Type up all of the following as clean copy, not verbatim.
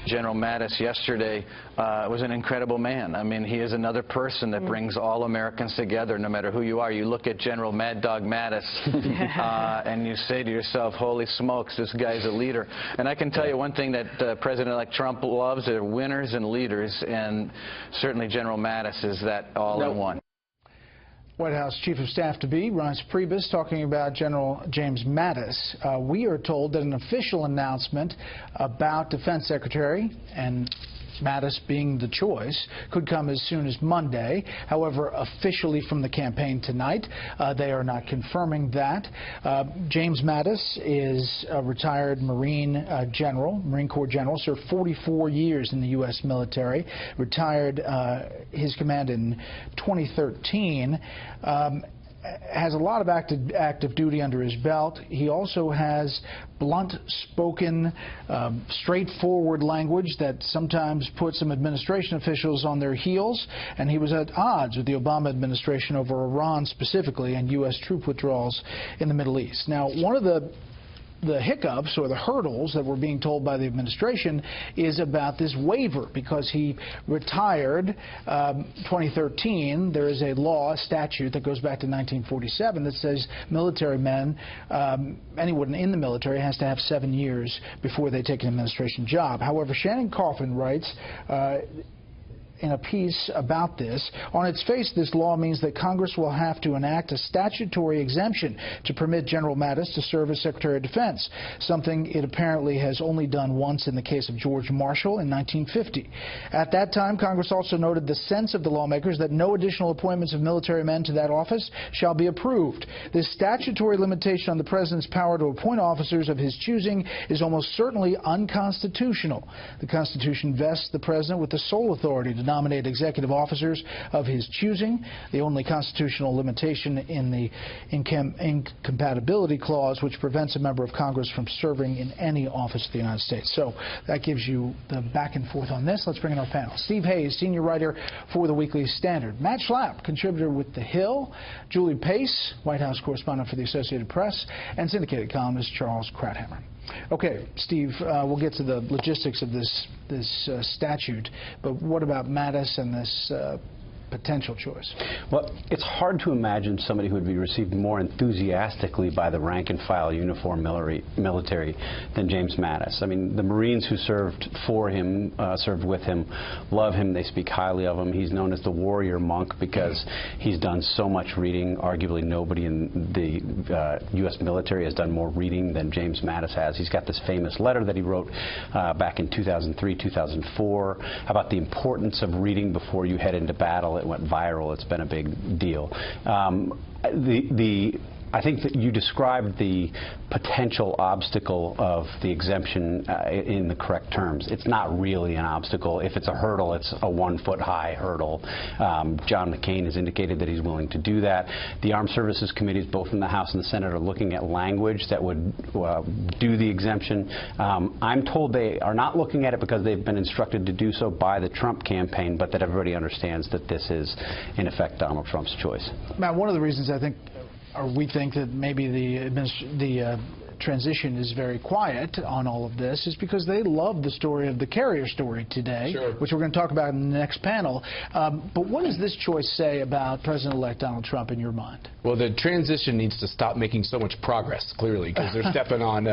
General Mattis yesterday was an incredible man. I mean, he is another person that brings all Americans together, no matter who you are. You look at General Mad Dog Mattis and you say to yourself, holy smokes, this guy's a leader. And I can tell you one thing that President-elect Trump loves are winners and leaders, and certainly General Mattis is that all in one. White House Chief of Staff to be Reince Priebus talking about General James Mattis. We are told that an official announcement about Defense Secretary and Mattis being the choice could come as soon as Monday. However, officially from the campaign tonight, they are not confirming that. James Mattis is a retired Marine Corps general, served 44 years in the U.S. military, retired his command in 2013. Has a lot of active duty under his belt. He also has blunt-spoken, straightforward language that sometimes puts some administration officials on their heels, and he was at odds with the Obama administration over Iran specifically and U.S. troop withdrawals in the Middle East. Now, one of the hiccups or the hurdles that we're being told by the administration is about this waiver, because he retired 2013. There is a statute that goes back to 1947 that says military men, anyone in the military has to have 7 years before they take an administration job. However, Shannon Coffin writes in a piece about this, on its face, this law means that Congress will have to enact a statutory exemption to permit General Mattis to serve as Secretary of Defense, something it apparently has only done once in the case of George Marshall in 1950. At that time, Congress also noted the sense of the lawmakers that no additional appointments of military men to that office shall be approved. This statutory limitation on the President's power to appoint officers of his choosing is almost certainly unconstitutional. The Constitution vests the President with the sole authority to nominate executive officers of his choosing, the only constitutional limitation in the incompatibility clause, which prevents a member of Congress from serving in any office of the United States. So that gives you the back and forth on this. Let's bring in our panel. Steve Hayes, senior writer for the Weekly Standard. Matt Schlapp, contributor with The Hill. Julie Pace, White House correspondent for the Associated Press, and syndicated columnist Charles Krauthammer. Okay, Steve, we'll get to the logistics of this statute, but what about Mattis and this potential choice? Well, it's hard to imagine somebody who would be received more enthusiastically by the rank-and-file uniformed military than James Mattis. I mean, the Marines who served for him, served with him, love him. They speak highly of him. He's known as the warrior monk because he's done so much reading. Arguably, nobody in the U.S. military has done more reading than James Mattis has. He's got this famous letter that he wrote back in 2003, 2004 about the importance of reading before you head into battle. It went viral. It's been a big deal. I think that you described the potential obstacle of the exemption in the correct terms. It's not really an obstacle. If it's a hurdle, it's a 1-foot-high hurdle. John McCain has indicated that he's willing to do that. The Armed Services Committees, both in the House and the Senate, are looking at language that would do the exemption. I'm told they are not looking at it because they've been instructed to do so by the Trump campaign, but that everybody understands that this is, in effect, Donald Trump's choice. Matt, one of the reasons I think, or we think, that maybe the transition is very quiet on all of this is because they love the story of the carrier story today, which we're going to talk about in the next panel. But what does this choice say about President-elect Donald Trump in your mind? Well, the transition needs to stop making so much progress, clearly, because they're stepping on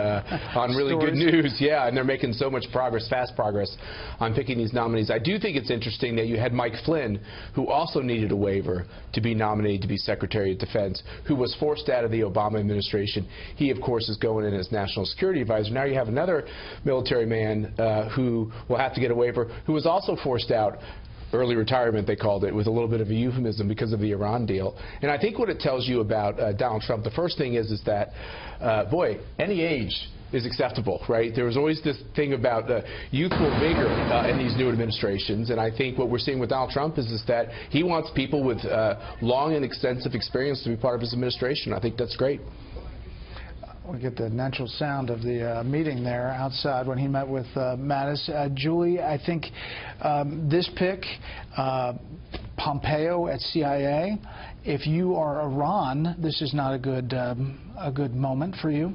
really good news. Yeah, and they're making so much progress, fast progress, on picking these nominees. I do think it's interesting that you had Mike Flynn, who also needed a waiver to be nominated to be Secretary of Defense, who was forced out of the Obama administration. He, of course, is going in as National Security Advisor. Now you have another military man who will have to get a waiver, who was also forced out. Early retirement, they called it, with a little bit of a euphemism because of the Iran deal. And I think what it tells you about Donald Trump, the first thing is that, boy, any age is acceptable, right? There was always this thing about youthful vigor in these new administrations, and I think what we're seeing with Donald Trump is that he wants people with long and extensive experience to be part of his administration. I think that's great. We get the natural sound of the meeting there outside when he met with Mattis. Julie, I think this pick, Pompeo at CIA, if you are Iran, this is not a good moment for you.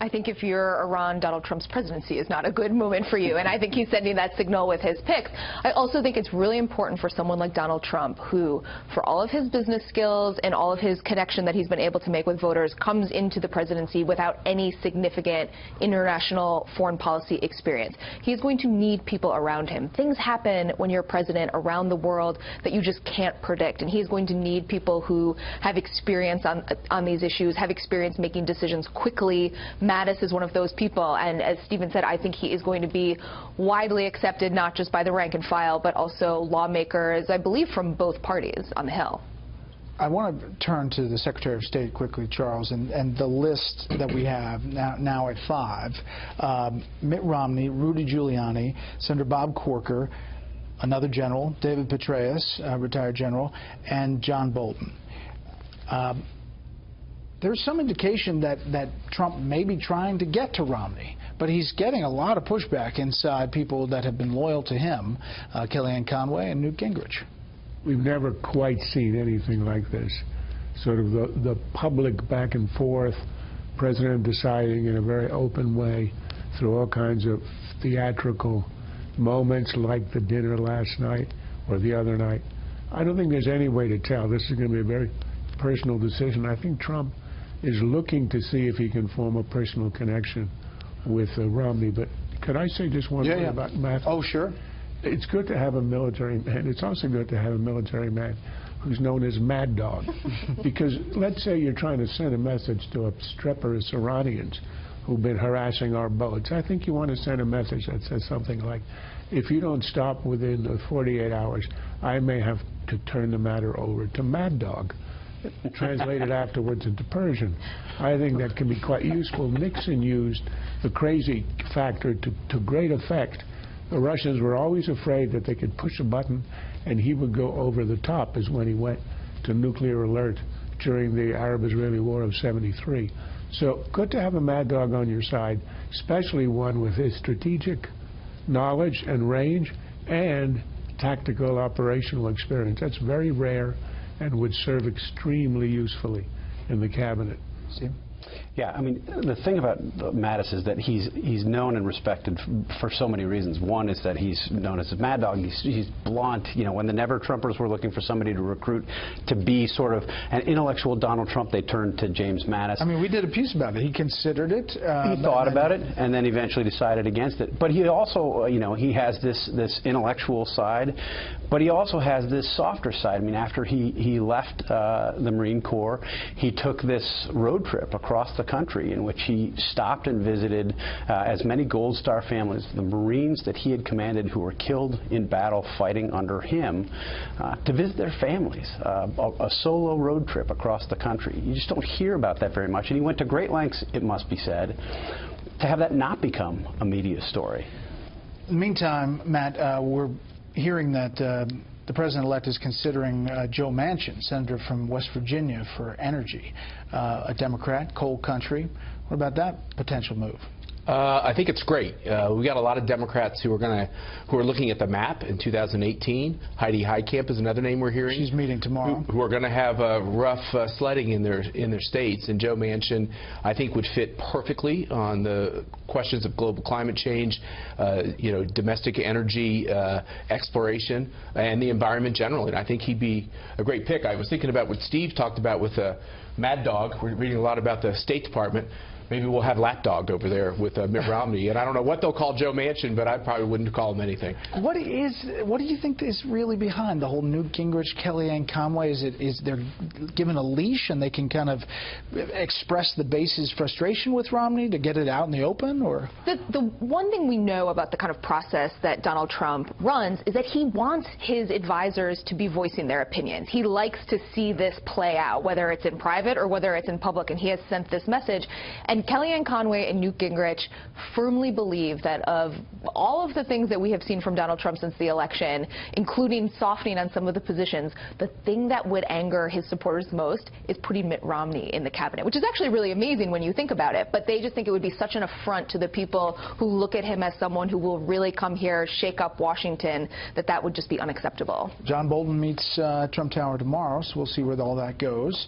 I think if you're around Donald Trump's presidency is not a good moment for you, and I think he's sending that signal with his picks. I also think it's really important for someone like Donald Trump, who, for all of his business skills and all of his connection that he's been able to make with voters, comes into the presidency without any significant international foreign policy experience. He's going to need people around him. Things happen when you're president around the world that you just can't predict, and he's going to need people who have experience on these issues, have experience making decisions quickly. Mattis is one of those people, and as Stephen said, I think he is going to be widely accepted, not just by the rank and file, but also lawmakers, I believe, from both parties on the Hill. I want to turn to the Secretary of State quickly, Charles, and the list that we have now at 5. Mitt Romney, Rudy Giuliani, Senator Bob Corker, another general, David Petraeus, retired general, and John Bolton. There's some indication that Trump may be trying to get to Romney, but he's getting a lot of pushback inside people that have been loyal to him, Kellyanne Conway and Newt Gingrich. We've never quite seen anything like this. Sort of the public back and forth, president deciding in a very open way through all kinds of theatrical moments like the dinner last night or the other night. I don't think there's any way to tell. This is going to be a very personal decision. I think Trump is looking to see if he can form a personal connection with Romney. But could I say just one word about Mattis? Oh, sure. It's good to have a military man. It's also good to have a military man who's known as Mad Dog. Because let's say you're trying to send a message to obstreperous Iranians who've been harassing our boats. I think you want to send a message that says something like, if you don't stop within 48 hours, I may have to turn the matter over to Mad Dog. Translated afterwards into Persian. I think that can be quite useful. Nixon used the crazy factor to great effect. The Russians were always afraid that they could push a button and he would go over the top, as when he went to nuclear alert during the Arab-Israeli War of '73. So good to have a Mad Dog on your side, especially one with his strategic knowledge and range and tactical operational experience. That's very rare and would serve extremely usefully in the cabinet. Steve? Yeah, I mean, the thing about Mattis is that he's known and respected for so many reasons. One is that he's known as a Mad Dog. He's blunt. You know, when the Never-Trumpers were looking for somebody to recruit to be sort of an intellectual Donald Trump, they turned to James Mattis. I mean, we did a piece about it. He considered it. He thought about it and then eventually decided against it. But he also, you know, he has this intellectual side, but he also has this softer side. I mean, after he left the Marine Corps, he took this road trip across the country in which he stopped and visited as many Gold Star families, the Marines that he had commanded who were killed in battle fighting under him, to visit their families. A solo road trip across the country. You just don't hear about that very much. And he went to great lengths, it must be said, to have that not become a media story. In the meantime, Matt, we're hearing that the president-elect is considering Joe Manchin, senator from West Virginia, for energy. A Democrat, coal country. What about that potential move? I think it's great. We got a lot of Democrats who are looking at the map in 2018. Heidi Heitkamp is another name we're hearing. She's meeting tomorrow. Who are going to have rough sledding in their states. And Joe Manchin, I think, would fit perfectly on the questions of global climate change, you know, domestic energy exploration, and the environment generally. And I think he'd be a great pick. I was thinking about what Steve talked about with Mad Dog. We're reading a lot about the State Department. Maybe we'll have lapdogged over there with Mitt Romney. And I don't know what they'll call Joe Manchin, but I probably wouldn't call him anything. What do you think is really behind the whole Newt Gingrich, Kellyanne Conway? Is they're given a leash and they can kind of express the base's frustration with Romney to get it out in the open? Or the one thing we know about the kind of process that Donald Trump runs is that he wants his advisors to be voicing their opinions. He likes to see this play out, whether it's in private or whether it's in public, and he has sent this message. And Kellyanne Conway and Newt Gingrich firmly believe that of all of the things that we have seen from Donald Trump since the election, including softening on some of the positions, the thing that would anger his supporters most is putting Mitt Romney in the cabinet, which is actually really amazing when you think about it. But they just think it would be such an affront to the people who look at him as someone who will really come here, shake up Washington, that would just be unacceptable. John Bolton meets Trump Tower tomorrow, so we'll see where all that goes.